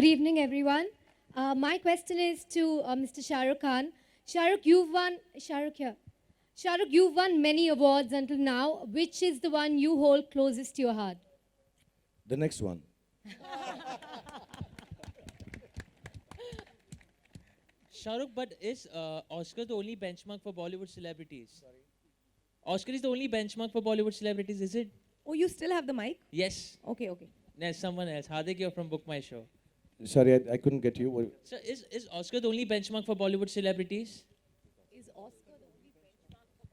Good evening, everyone. My question is to Mr. Shah Rukh Khan. Shah Rukh, you've won many awards until now. Which is the one you hold closest to your heart? The next one. Shahrukh, but is Oscar the only benchmark for Bollywood celebrities? Sorry. Oscar is the only benchmark for Bollywood celebrities, is it? Oh, you still have the mic? Yes. Okay, okay. There's someone else. Hardik, you're from Book My Show. Sorry, I couldn't get you. So is Oscar the only benchmark for Bollywood celebrities? Is Oscar the only benchmark for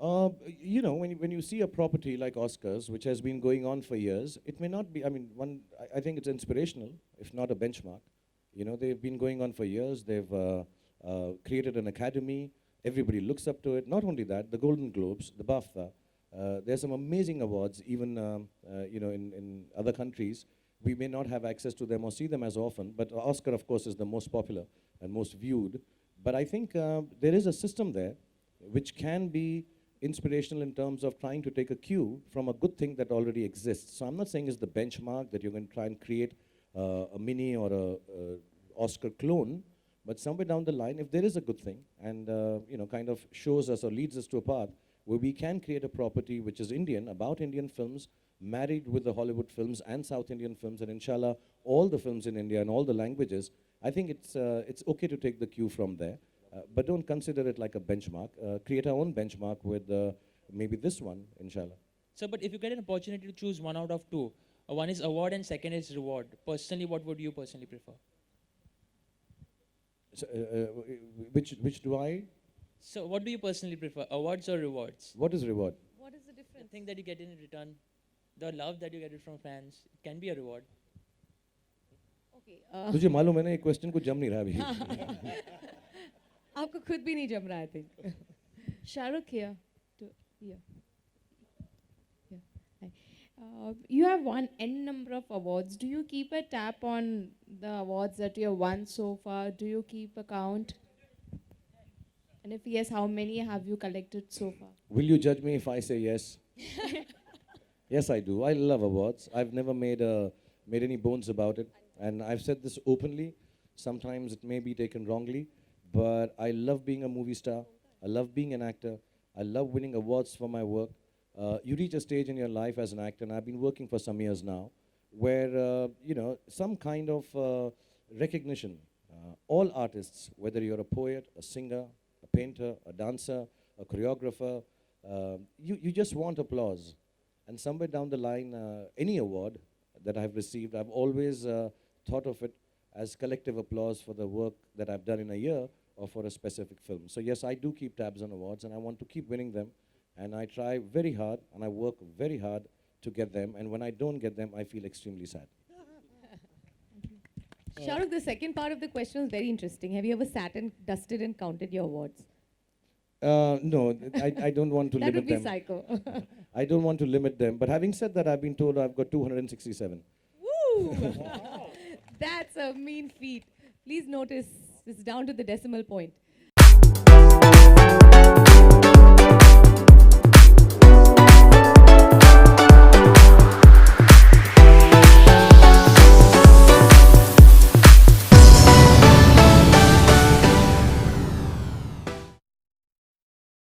Bollywood You know, when you see a property like Oscars, which has been going on for years, it may not be, I mean, I think it's inspirational, if not a benchmark. You know, they've been going on for years. They've created an academy. Everybody looks up to it. Not only that, the Golden Globes, the BAFTA, there's some amazing awards, even, you know, in other countries. We may not have access to them or see them as often, but Oscar, of course, is the most popular and most viewed. But I think there is a system there which can be inspirational in terms of trying to take a cue from a good thing that already exists. So I'm not saying it's the benchmark that you're going to try and create a mini or a Oscar clone, but somewhere down the line, if there is a good thing and you know, kind of shows us or leads us to a path where we can create a property which is Indian, about Indian films, married with the Hollywood films and South Indian films, and inshallah, all the films in India and all the languages, I think it's okay to take the cue from there. But don't consider it like a benchmark. Create our own benchmark with maybe this one, inshallah. So, but if you get an opportunity to choose one out of two, one is award and second is reward. Personally, what would you personally prefer? So, which do I? So, what do you personally prefer, awards or rewards? What is reward? What is the The difference? thing that you get in return, the love that you get it from fans, it can be a reward. Okay. तुझे मालूम है ना ये question को जम नहीं रहा अभी. आपको खुद भी नहीं जम रहा, I think. Shahrukh here. Here. Yeah. Hi. You have won n number of awards. Do you keep a tab on the awards that you have won so far? Do you keep a count? And if yes, how many have you collected so far? Will you judge me if I say yes? Yes, I do. I love awards. I've never made any bones about it, and I've said this openly. Sometimes it may be taken wrongly, but I love being a movie star. I love being an actor. I love winning awards for my work. You reach a stage in your life as an actor, and I've been working for some years now, where you know, some kind of recognition. All artists, whether you're a poet, a singer, a painter, a dancer, a choreographer, you just want applause. And somewhere down the line, any award that I've received, I've always thought of it as collective applause for the work that I've done in a year or for a specific film. So yes, I do keep tabs on awards, and I want to keep winning them. And I try very hard, and I work very hard to get them. And when I don't get them, I feel extremely sad. Shahrukh, the second part of the question is very interesting. Have you ever sat and dusted and counted your awards? No, I don't want to That would limit be them. psycho. I don't want to limit them. But having said that, I've been told I've got 267. Woo! That's a mean feat. Please notice it's down to the decimal point.